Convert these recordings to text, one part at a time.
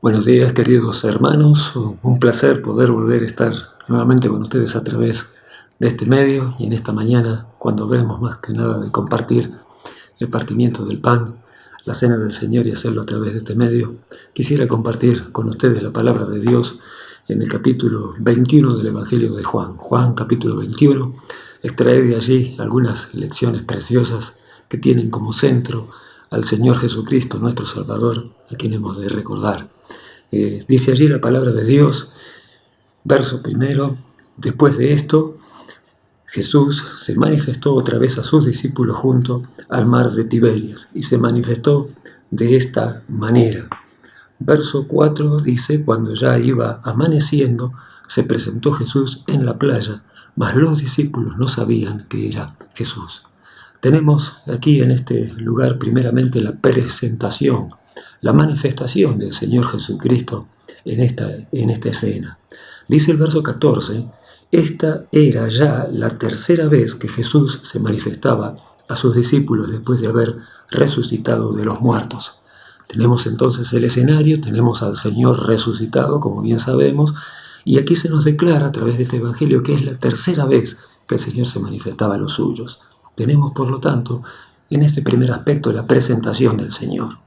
Buenos días, queridos hermanos. Un placer poder volver a estar nuevamente con ustedes a través de este medio y en esta mañana, cuando vemos más que nada de compartir el partimiento del pan, la cena del Señor y hacerlo a través de este medio, quisiera compartir con ustedes la palabra de Dios en el capítulo 21 del Evangelio de Juan. Juan capítulo 21, extraer de allí algunas lecciones preciosas que tienen como centro al Señor Jesucristo, nuestro Salvador, a quien hemos de recordar. Dice allí la palabra de Dios, verso primero: después de esto, Jesús se manifestó otra vez a sus discípulos junto al mar de Tiberias, y se manifestó de esta manera. Verso 4 dice: cuando ya iba amaneciendo, se presentó Jesús en la playa, mas los discípulos no sabían que era Jesús. Tenemos aquí en este lugar primeramente la presentación, la manifestación del Señor Jesucristo en esta escena. Dice el verso 14, esta era ya la tercera vez que Jesús se manifestaba a sus discípulos después de haber resucitado de los muertos. Tenemos entonces el escenario, tenemos al Señor resucitado, como bien sabemos, y aquí se nos declara a través de este Evangelio que es la tercera vez que el Señor se manifestaba a los suyos. Tenemos, por lo tanto, en este primer aspecto la presentación del Señor.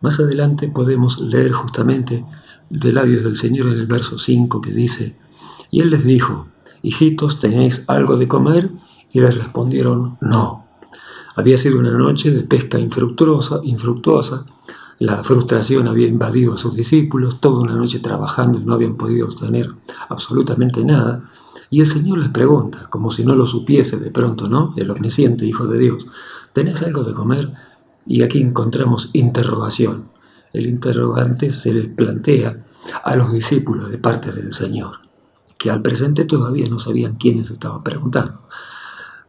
Más adelante podemos leer justamente de labios del Señor en el verso 5 que dice: y Él les dijo, hijitos, ¿tenéis algo de comer? Y les respondieron, no. Había sido una noche de pesca infructuosa, la frustración había invadido a sus discípulos, toda una noche trabajando y no habían podido obtener absolutamente nada. Y el Señor les pregunta, como si no lo supiese de pronto, ¿no? El omnisciente Hijo de Dios, ¿tenés algo de comer? Y aquí encontramos interrogación. El interrogante se les plantea a los discípulos de parte del Señor, que al presente todavía no sabían quiénes estaban preguntando.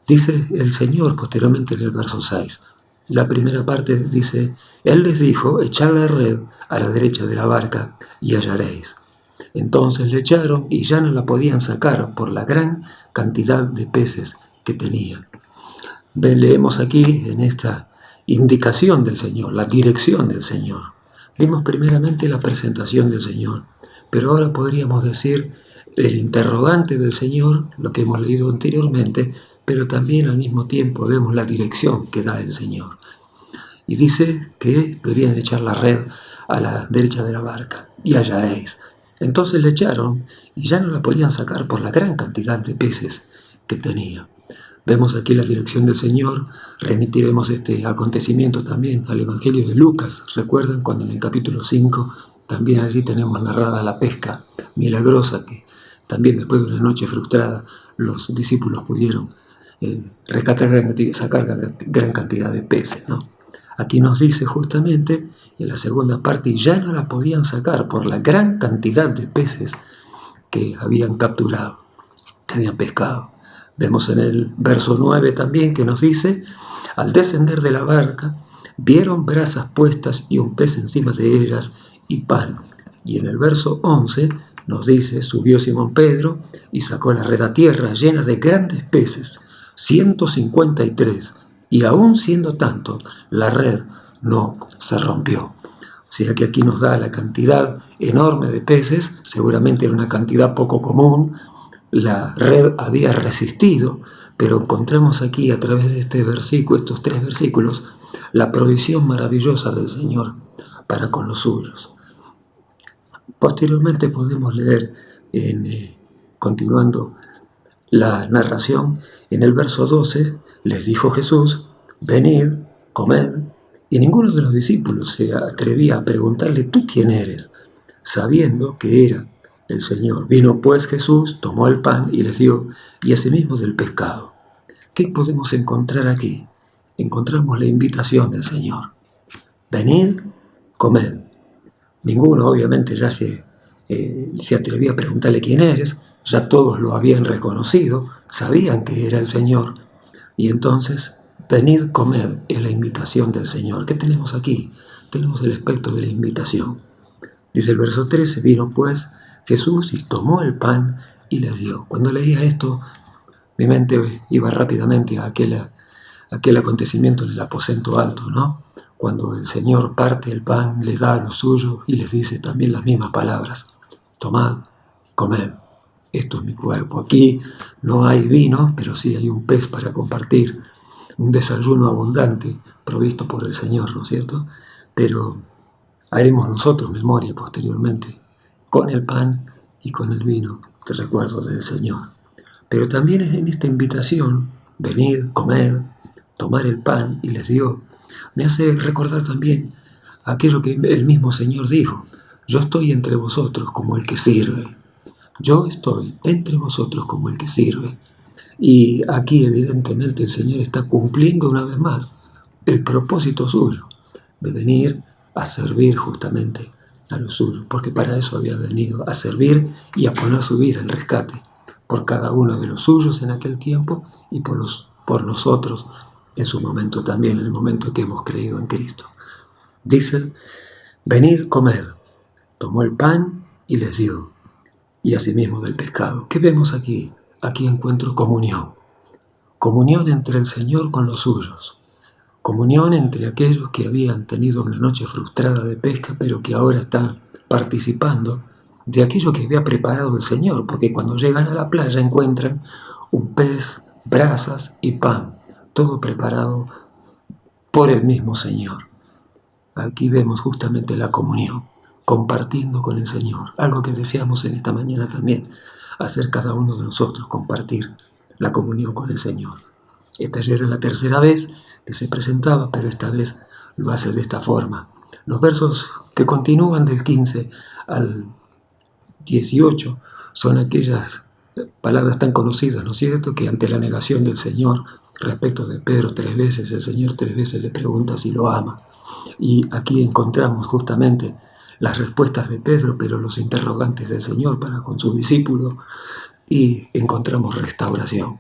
Dice el Señor posteriormente en el verso 6. La primera parte dice: Él les dijo, echad la red a la derecha de la barca y hallaréis. Entonces le echaron y ya no la podían sacar por la gran cantidad de peces que tenían. Leemos aquí en esta indicación del Señor, la dirección del Señor. Vimos primeramente la presentación del Señor, pero ahora podríamos decir el interrogante del Señor, lo que hemos leído anteriormente, pero también al mismo tiempo vemos la dirección que da el Señor. Y dice que debían echar la red a la derecha de la barca y hallaréis. Entonces le echaron y ya no la podían sacar por la gran cantidad de peces que tenía. Vemos aquí la dirección del Señor. Remitiremos este acontecimiento también al Evangelio de Lucas. ¿Recuerdan cuando en el capítulo 5 también allí tenemos narrada la pesca milagrosa que también después de una noche frustrada los discípulos pudieron sacar gran cantidad de peces, ¿no? Aquí nos dice justamente en la segunda parte, ya no la podían sacar por la gran cantidad de peces que habían capturado, que habían pescado. Vemos en el verso 9 también que nos dice: al descender de la barca, vieron brasas puestas y un pez encima de ellas y pan. Y en el verso 11 nos dice: subió Simón Pedro y sacó la red a tierra llena de grandes peces, 153, y aún siendo tanto, la red no se rompió. O sea que aquí nos da la cantidad enorme de peces, seguramente era una cantidad poco común, la red había resistido, pero encontramos aquí a través de este versículo, estos 3 versículos, la provisión maravillosa del Señor para con los suyos. Posteriormente podemos leer, continuando la narración, en el verso 12, les dijo Jesús, venid, comed, y ninguno de los discípulos se atrevía a preguntarle, ¿tú quién eres?, sabiendo que era el Señor. Vino pues Jesús, tomó el pan y les dio, y asimismo del pescado. ¿Qué podemos encontrar aquí? Encontramos la invitación del Señor. Venid, comed. Ninguno obviamente ya se atrevía a preguntarle quién eres, ya todos lo habían reconocido, sabían que era el Señor. Y entonces, venid, comed, es la invitación del Señor. ¿Qué tenemos aquí? Tenemos el aspecto de la invitación. Dice el verso 13, vino pues Jesús y tomó el pan y le dio. Cuando leía esto, mi mente iba rápidamente a aquel acontecimiento en el aposento alto, ¿no? cuando el Señor parte el pan, les da a los suyos y les dice también las mismas palabras: tomad, comed, esto es mi cuerpo. Aquí no hay vino, pero sí hay un pez para compartir, un desayuno abundante provisto por el Señor, ¿no es cierto? Pero haremos nosotros memoria posteriormente con el pan y con el vino de recuerdo del Señor. Pero también es en esta invitación: venid, comed, tomar el pan, y les dio, me hace recordar también aquello que el mismo Señor dijo: yo estoy entre vosotros como el que sirve. Yo estoy entre vosotros como el que sirve. Y aquí evidentemente el Señor está cumpliendo una vez más el propósito suyo de venir a servir justamente a los suyos, porque para eso había venido, a servir y a poner su vida en rescate por cada uno de los suyos en aquel tiempo y por nosotros en su momento también, en el momento que hemos creído en Cristo. Dice: venid, comed. Tomó el pan y les dio, y asimismo del pescado. ¿Qué vemos aquí? Aquí encuentro comunión. Comunión entre el Señor con los suyos. Comunión entre aquellos que habían tenido una noche frustrada de pesca, pero que ahora están participando de aquello que había preparado el Señor, porque cuando llegan a la playa encuentran un pez, brasas y pan, todo preparado por el mismo Señor. Aquí vemos justamente la comunión, compartiendo con el Señor, algo que deseamos en esta mañana también, hacer cada uno de nosotros, compartir la comunión con el Señor. Esta ya era la tercera vez que se presentaba, pero esta vez lo hace de esta forma. Los versos que continúan del 15 al 18 son aquellas palabras tan conocidas, ¿no es cierto?, que ante la negación del Señor respecto de Pedro 3 veces, el Señor 3 veces le pregunta si lo ama. Y aquí encontramos justamente las respuestas de Pedro, pero los interrogantes del Señor para con su discípulo, y encontramos restauración.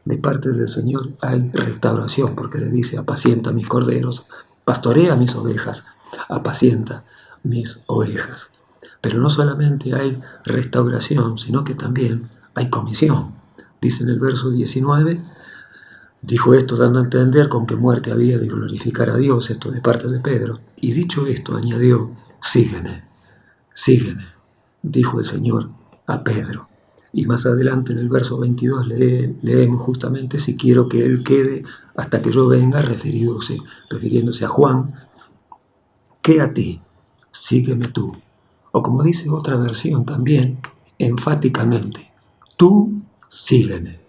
De parte del Señor hay restauración, porque le dice: apacienta mis corderos, pastorea mis ovejas, apacienta mis ovejas. Pero no solamente hay restauración, sino que también hay comisión. Dice en el verso 19: dijo esto dando a entender con qué muerte había de glorificar a Dios, esto de parte de Pedro. Y dicho esto, añadió: sígueme, sígueme, dijo el Señor a Pedro. Y más adelante en el verso 22 leemos justamente: si quiero que Él quede hasta que yo venga, refiriéndose a Juan, que a ti, sígueme tú. O como dice otra versión también, enfáticamente: tú sígueme.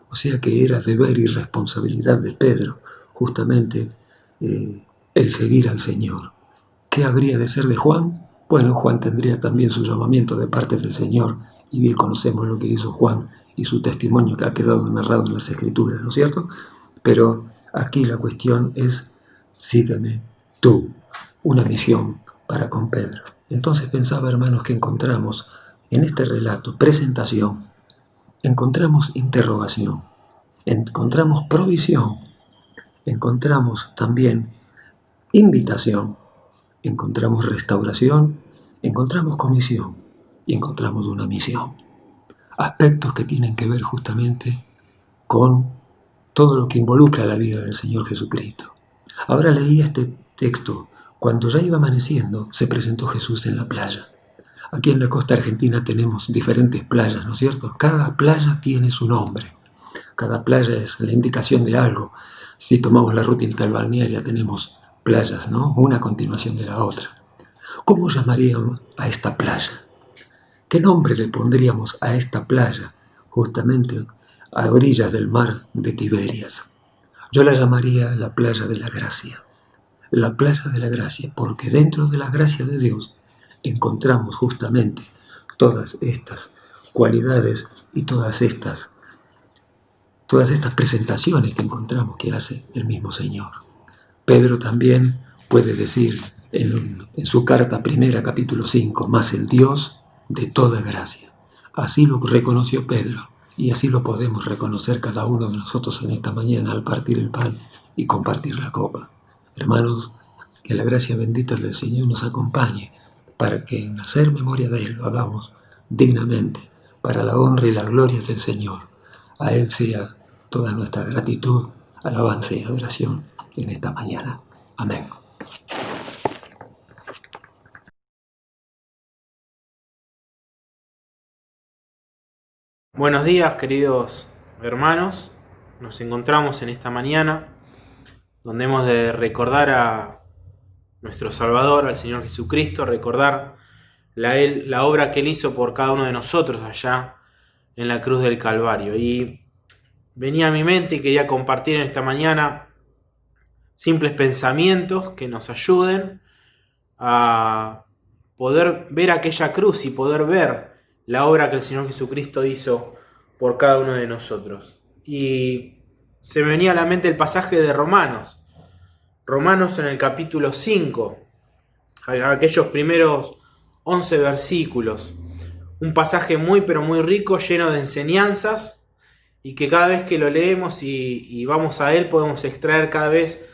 O sea que era deber y responsabilidad de Pedro justamente el seguir al Señor. ¿Qué habría de ser de Juan? Bueno, Juan tendría también su llamamiento de parte del Señor, y bien conocemos lo que hizo Juan y su testimonio que ha quedado narrado en las Escrituras, ¿no es cierto? Pero aquí la cuestión es: sígueme tú, una misión para con Pedro. Entonces pensaba, hermanos, que encontramos en este relato presentación, encontramos interrogación, encontramos provisión, encontramos también invitación, encontramos restauración, encontramos comisión y encontramos una misión. Aspectos que tienen que ver justamente con todo lo que involucra la vida del Señor Jesucristo. Ahora leía este texto: cuando ya iba amaneciendo, se presentó Jesús en la playa. Aquí en la costa argentina tenemos diferentes playas, ¿no es cierto? Cada playa tiene su nombre. Cada playa es la indicación de algo. Si tomamos la ruta interbalnearia tenemos playas, ¿no? Una a continuación de la otra. ¿Cómo llamaríamos a esta playa? ¿Qué nombre le pondríamos a esta playa, justamente a orillas del mar de Tiberias? Yo la llamaría la playa de la gracia. La playa de la gracia, porque dentro de la gracia de Dios encontramos justamente todas estas cualidades y todas estas presentaciones que encontramos que hace el mismo Señor. Pedro también puede decir en su carta primera, capítulo 5, más el Dios de toda gracia. Así lo reconoció Pedro, y así lo podemos reconocer cada uno de nosotros en esta mañana al partir el pan y compartir la copa. Hermanos, que la gracia bendita del Señor nos acompañe para que en hacer memoria de Él lo hagamos dignamente, para la honra y la gloria del Señor. A Él sea toda nuestra gratitud, alabanza y adoración en esta mañana. Amén. Buenos días, queridos hermanos. Nos encontramos en esta mañana donde hemos de recordar a nuestro Salvador, al Señor Jesucristo, recordar la obra que Él hizo por cada uno de nosotros allá en la cruz del Calvario. Y venía a mi mente y quería compartir en esta mañana simples pensamientos que nos ayuden a poder ver aquella cruz y poder ver la obra que el Señor Jesucristo hizo por cada uno de nosotros. Y se me venía a la mente el pasaje de Romanos en el capítulo 5, aquellos primeros 11 versículos. Un pasaje muy pero muy rico, lleno de enseñanzas, y que cada vez que lo leemos y vamos a él podemos extraer cada vez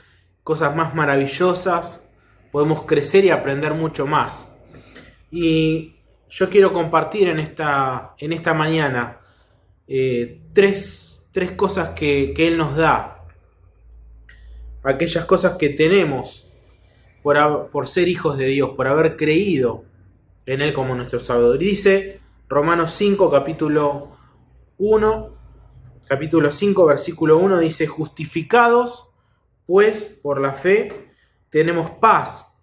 cosas más maravillosas, podemos crecer y aprender mucho más. Y yo quiero compartir en esta mañana tres cosas que Él nos da, aquellas cosas que tenemos por ser hijos de Dios, por haber creído en Él como nuestro Salvador. Y dice Romanos 5, capítulo 5, versículo 1, dice: justificados pues por la fe tenemos paz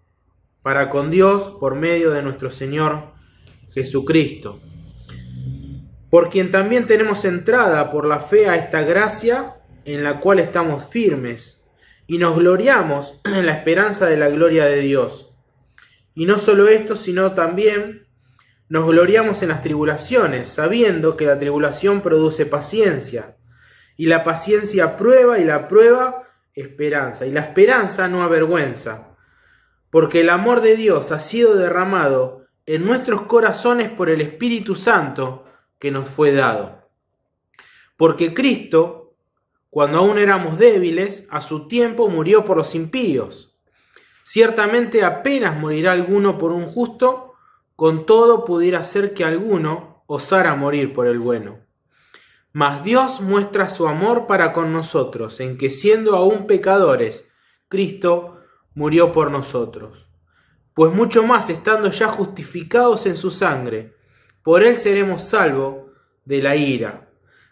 para con Dios por medio de nuestro Señor Jesucristo, por quien también tenemos entrada por la fe a esta gracia en la cual estamos firmes y nos gloriamos en la esperanza de la gloria de Dios. Y no solo esto, sino también nos gloriamos en las tribulaciones, sabiendo que la tribulación produce paciencia, y la paciencia prueba, y la prueba esperanza, y la esperanza no avergüenza, porque el amor de Dios ha sido derramado en nuestros corazones por el Espíritu Santo que nos fue dado. Porque Cristo, cuando aún éramos débiles, a su tiempo murió por los impíos. Ciertamente apenas morirá alguno por un justo, con todo pudiera ser que alguno osara morir por el bueno. Mas Dios muestra su amor para con nosotros, en que siendo aún pecadores, Cristo murió por nosotros. Pues mucho más, estando ya justificados en su sangre, por él seremos salvos de la ira.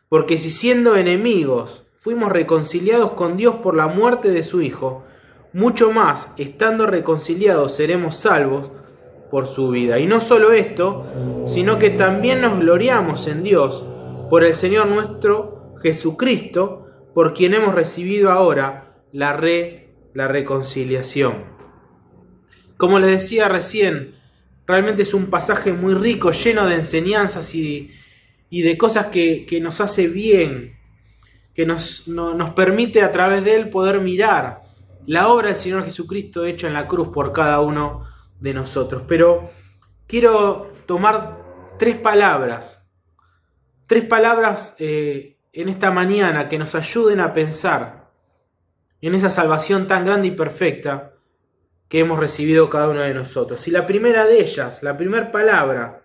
Porque si siendo enemigos fuimos reconciliados con Dios por la muerte de su Hijo, mucho más, estando reconciliados, seremos salvos por su vida. Y no solo esto, sino que también nos gloriamos en Dios por el Señor nuestro Jesucristo, por quien hemos recibido ahora la reconciliación. Como les decía recién, realmente es un pasaje muy rico, lleno de enseñanzas y de cosas que nos hace bien, que nos permite a través de él poder mirar la obra del Señor Jesucristo hecha en la cruz por cada uno de nosotros. Pero quiero tomar tres palabras en esta mañana que nos ayuden a pensar en esa salvación tan grande y perfecta que hemos recibido cada uno de nosotros. Y la primera de ellas, la primera palabra,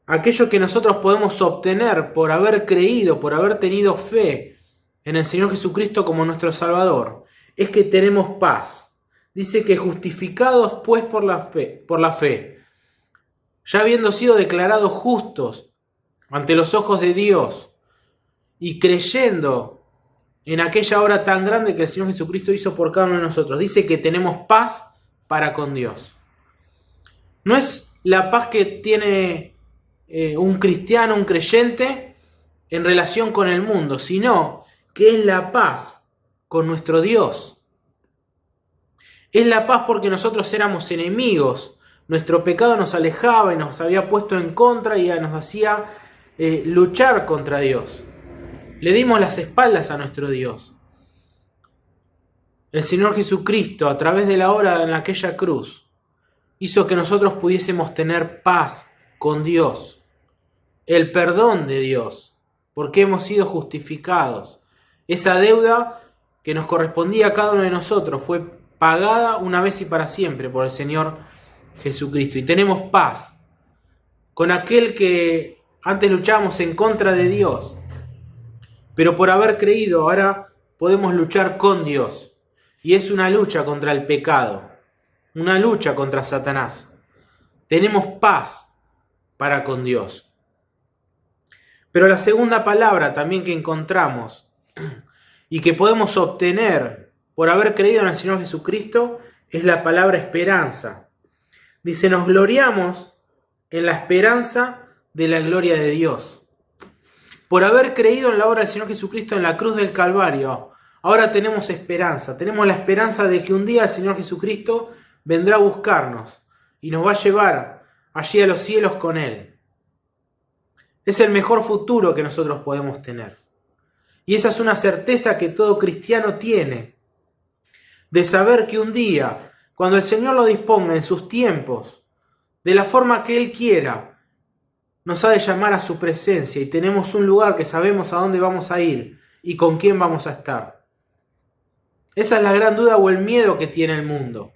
aquello que nosotros podemos obtener por haber creído, por haber tenido fe en el Señor Jesucristo como nuestro Salvador, es que tenemos paz. Dice que justificados pues por la fe, ya habiendo sido declarados justos ante los ojos de Dios y creyendo en aquella obra tan grande que el Señor Jesucristo hizo por cada uno de nosotros, dice que tenemos paz para con Dios. No es la paz que tiene un cristiano, un creyente, en relación con el mundo, sino que es la paz con nuestro Dios. Es la paz porque nosotros éramos enemigos, nuestro pecado nos alejaba y nos había puesto en contra y nos hacía luchar contra Dios. Le dimos las espaldas a nuestro Dios. El Señor Jesucristo, a través de la obra en aquella cruz, hizo que nosotros pudiésemos tener paz con Dios, el perdón de Dios, porque hemos sido justificados. Esa deuda que nos correspondía a cada uno de nosotros fue pagada una vez y para siempre por el Señor Jesucristo. Y tenemos paz con aquel que antes luchábamos en contra de Dios, pero por haber creído ahora podemos luchar con Dios. Y es una lucha contra el pecado, una lucha contra Satanás. Tenemos paz para con Dios. Pero la segunda palabra también que encontramos y que podemos obtener por haber creído en el Señor Jesucristo es la palabra esperanza. Dice, nos gloriamos en la esperanza de la gloria de Dios. Por haber creído en la obra del Señor Jesucristo en la cruz del Calvario, ahora tenemos esperanza. Tenemos la esperanza de que un día el Señor Jesucristo vendrá a buscarnos y nos va a llevar allí a los cielos con Él. Es el mejor futuro que nosotros podemos tener. Y esa es una certeza que todo cristiano tiene, de saber que un día, cuando el Señor lo disponga en sus tiempos, de la forma que Él quiera, nos ha de llamar a su presencia y tenemos un lugar que sabemos a dónde vamos a ir y con quién vamos a estar. Esa es la gran duda o el miedo que tiene el mundo.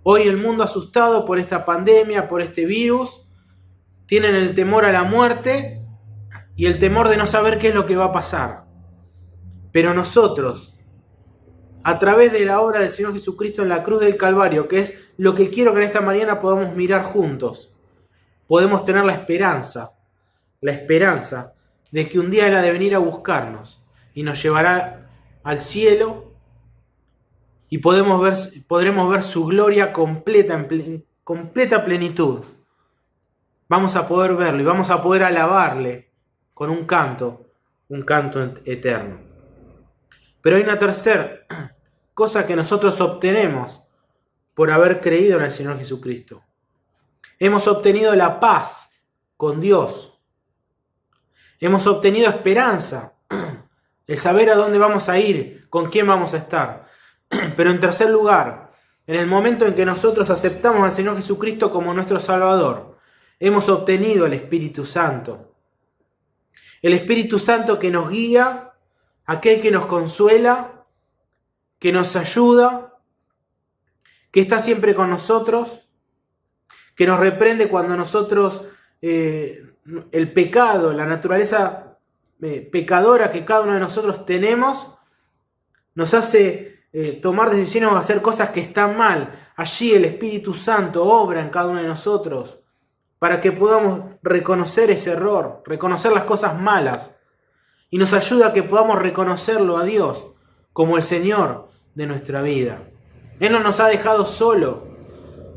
Hoy el mundo asustado por esta pandemia, por este virus, tienen el temor a la muerte y el temor de no saber qué es lo que va a pasar. Pero nosotros, a través de la obra del Señor Jesucristo en la cruz del Calvario, que es lo que quiero que en esta mañana podamos mirar juntos, podemos tener la esperanza de que un día Él ha de venir a buscarnos y nos llevará al cielo y podremos ver su gloria completa, en completa plenitud. Vamos a poder verlo y vamos a poder alabarle con un canto eterno. Pero hay una tercera cosa que nosotros obtenemos por haber creído en el Señor Jesucristo. Hemos obtenido la paz con Dios. Hemos obtenido esperanza, el saber a dónde vamos a ir, con quién vamos a estar. Pero en tercer lugar, en el momento en que nosotros aceptamos al Señor Jesucristo como nuestro Salvador, hemos obtenido el Espíritu Santo. El Espíritu Santo que nos guía, aquel que nos consuela, que nos ayuda, que está siempre con nosotros, que nos reprende cuando nosotros, el pecado, la naturaleza pecadora que cada uno de nosotros tenemos, nos hace tomar decisiones o hacer cosas que están mal. Allí el Espíritu Santo obra en cada uno de nosotros para que podamos reconocer ese error, reconocer las cosas malas, y nos ayuda a que podamos reconocerlo a Dios como el Señor de nuestra vida. Él no nos ha dejado solo,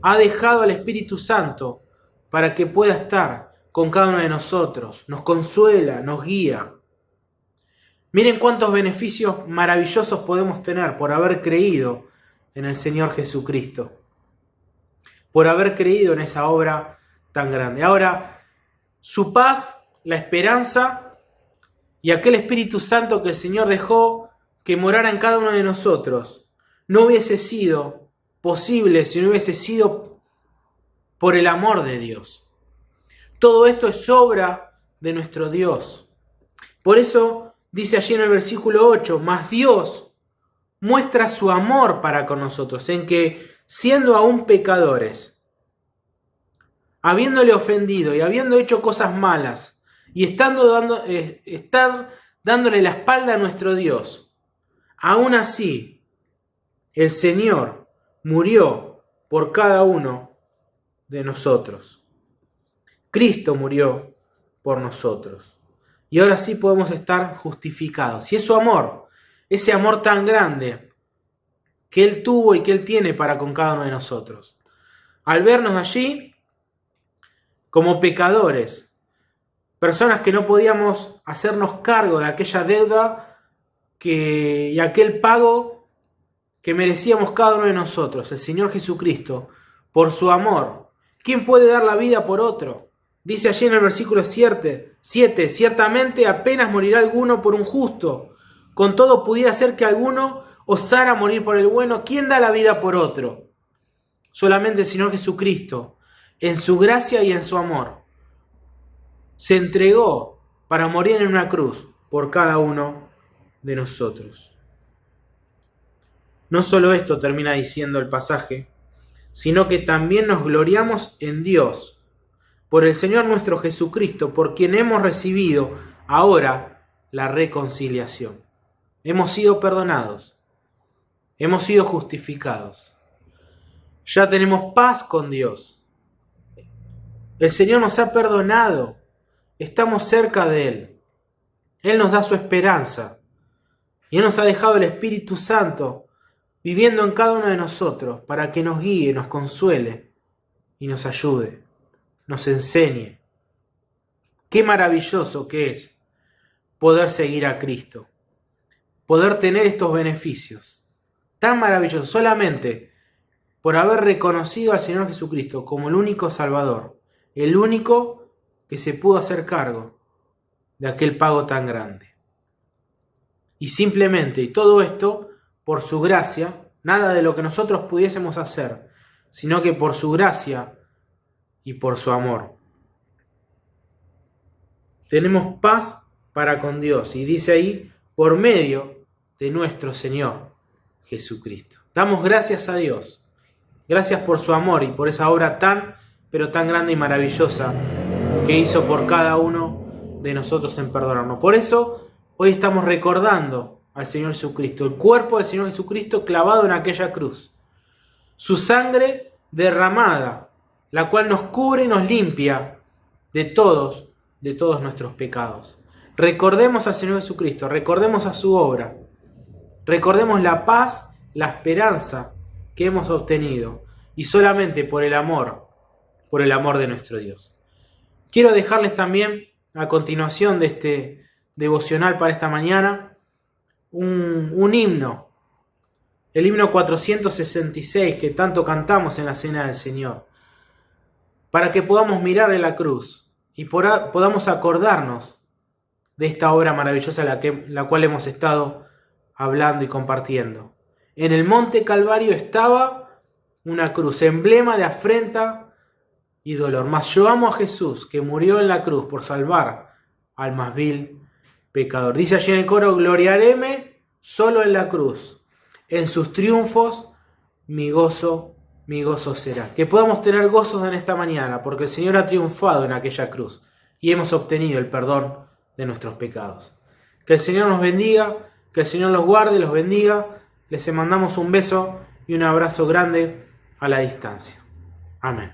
ha dejado al Espíritu Santo para que pueda estar con cada uno de nosotros, nos consuela, nos guía. Miren cuántos beneficios maravillosos podemos tener por haber creído en el Señor Jesucristo, por haber creído en esa obra tan grande. Ahora, su paz, la esperanza y aquel Espíritu Santo que el Señor dejó que morara en cada uno de nosotros, no hubiese sido posible si no hubiese sido por el amor de Dios. Todo esto es obra de nuestro Dios. Por eso dice allí en el versículo 8, mas Dios muestra su amor para con nosotros, en que siendo aún pecadores, habiéndole ofendido y habiendo hecho cosas malas, y estar dándole la espalda a nuestro Dios, aún así el Señor murió por cada uno de nosotros. Cristo murió por nosotros. Y ahora sí podemos estar justificados. Y es su amor, ese amor tan grande que Él tuvo y que Él tiene para con cada uno de nosotros. Al vernos allí como pecadores, personas que no podíamos hacernos cargo de aquella deuda y aquel pago que merecíamos cada uno de nosotros, el Señor Jesucristo, por su amor. ¿Quién puede dar la vida por otro? Dice allí en el versículo 7, ciertamente apenas morirá alguno por un justo, con todo pudiera ser que alguno osara morir por el bueno. ¿Quién da la vida por otro? Solamente el Señor Jesucristo, en su gracia y en su amor, se entregó para morir en una cruz por cada uno de nosotros. No solo esto termina diciendo el pasaje, sino que también nos gloriamos en Dios, por el Señor nuestro Jesucristo, por quien hemos recibido ahora la reconciliación. Hemos sido perdonados. hemos sido justificados. Ya tenemos paz con Dios. El Señor nos ha perdonado. Estamos cerca de Él. Él nos da su esperanza. Y Él nos ha dejado el Espíritu Santo viviendo en cada uno de nosotros para que nos guíe, nos consuele y nos ayude, nos enseñe. Qué maravilloso que es poder seguir a Cristo, poder tener estos beneficios. Tan maravilloso, solamente por haber reconocido al Señor Jesucristo como el único Salvador, el único que se pudo hacer cargo de aquel pago tan grande. Y simplemente, y todo esto por su gracia, nada de lo que nosotros pudiésemos hacer, sino que por su gracia y por su amor. Tenemos paz para con Dios, y dice ahí, por medio de nuestro Señor Jesucristo. Damos gracias a Dios. Gracias por su amor y por esa obra tan, pero tan grande y maravillosa que hizo por cada uno de nosotros en perdonarnos. Por eso, hoy estamos recordando al Señor Jesucristo, el cuerpo del Señor Jesucristo clavado en aquella cruz. Su sangre derramada, la cual nos cubre y nos limpia de todos nuestros pecados. Recordemos al Señor Jesucristo, recordemos a su obra, recordemos la paz, la esperanza que hemos obtenido, y solamente por el amor de nuestro Dios. Quiero dejarles también, a continuación de este devocional para esta mañana, un himno, el himno 466 que tanto cantamos en la Cena del Señor, para que podamos mirar en la cruz y podamos acordarnos de esta obra maravillosa la cual hemos estado hablando y compartiendo. En el monte Calvario estaba una cruz, emblema de afrenta y dolor. Mas yo amo a Jesús, que murió en la cruz por salvar al más vil pecador. Dice allí en el coro, gloriaréme solo en la cruz. En sus triunfos mi gozo será. Que podamos tener gozos en esta mañana, porque el Señor ha triunfado en aquella cruz y hemos obtenido el perdón de nuestros pecados. Que el Señor nos bendiga, que el Señor los guarde, los bendiga. Les mandamos un beso y un abrazo grande a la distancia. Amén.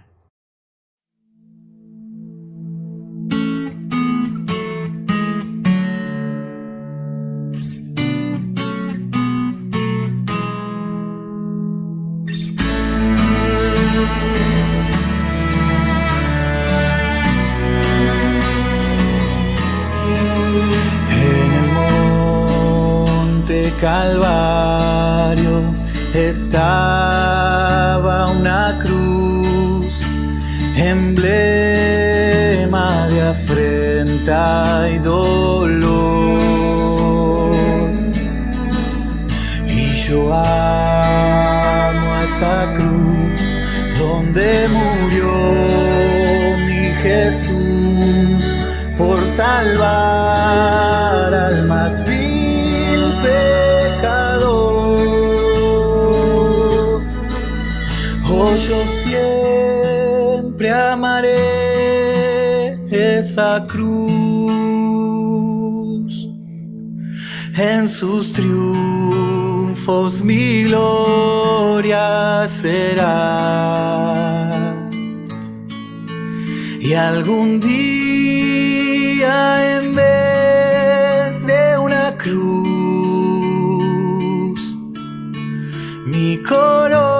Calvario estaba una cruz, emblema de afrenta y dolor. Y yo amo a esa cruz donde murió mi Jesús por salvar al más vil pecador. Oh, yo siempre amaré esa cruz. En sus triunfos mi gloria será. Y algún día en vez de una cruz, mi corona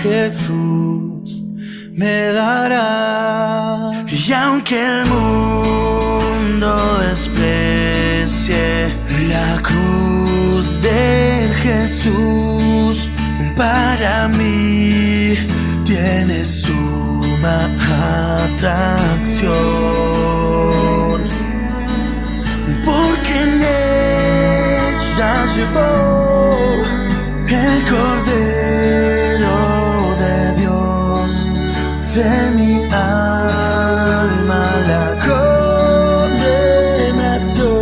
Jesús me dará. Y aunque el mundo desprecie la cruz de Jesús, para mí tiene suma atracción, porque en ella llevó el Cordero de Dios de mi alma la condenación.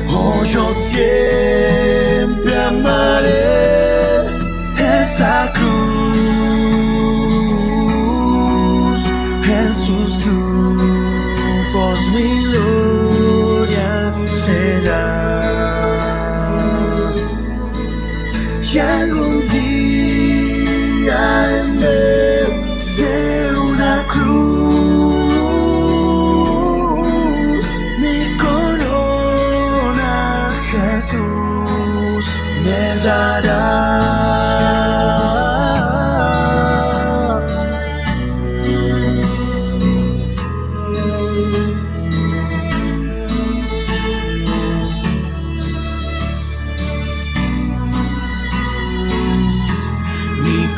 Oh, yo siempre amaré esa cruz. En sus triunfos mi gloria será. Mi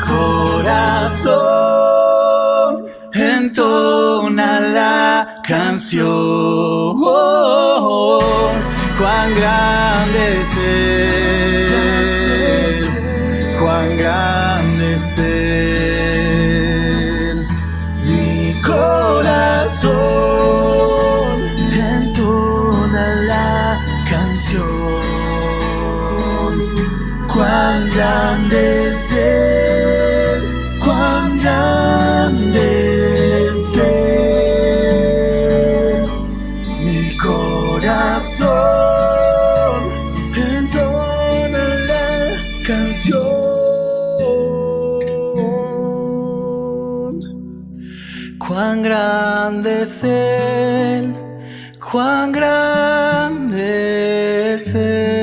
corazón entona la canción. Cuán grande es Él, cuán grande es Él. Mi corazón entona la canción. Cuán grande es Él, cuán grande es Él. Mi corazón entona la canción. Cuán grande es Él, cuán grande es Él.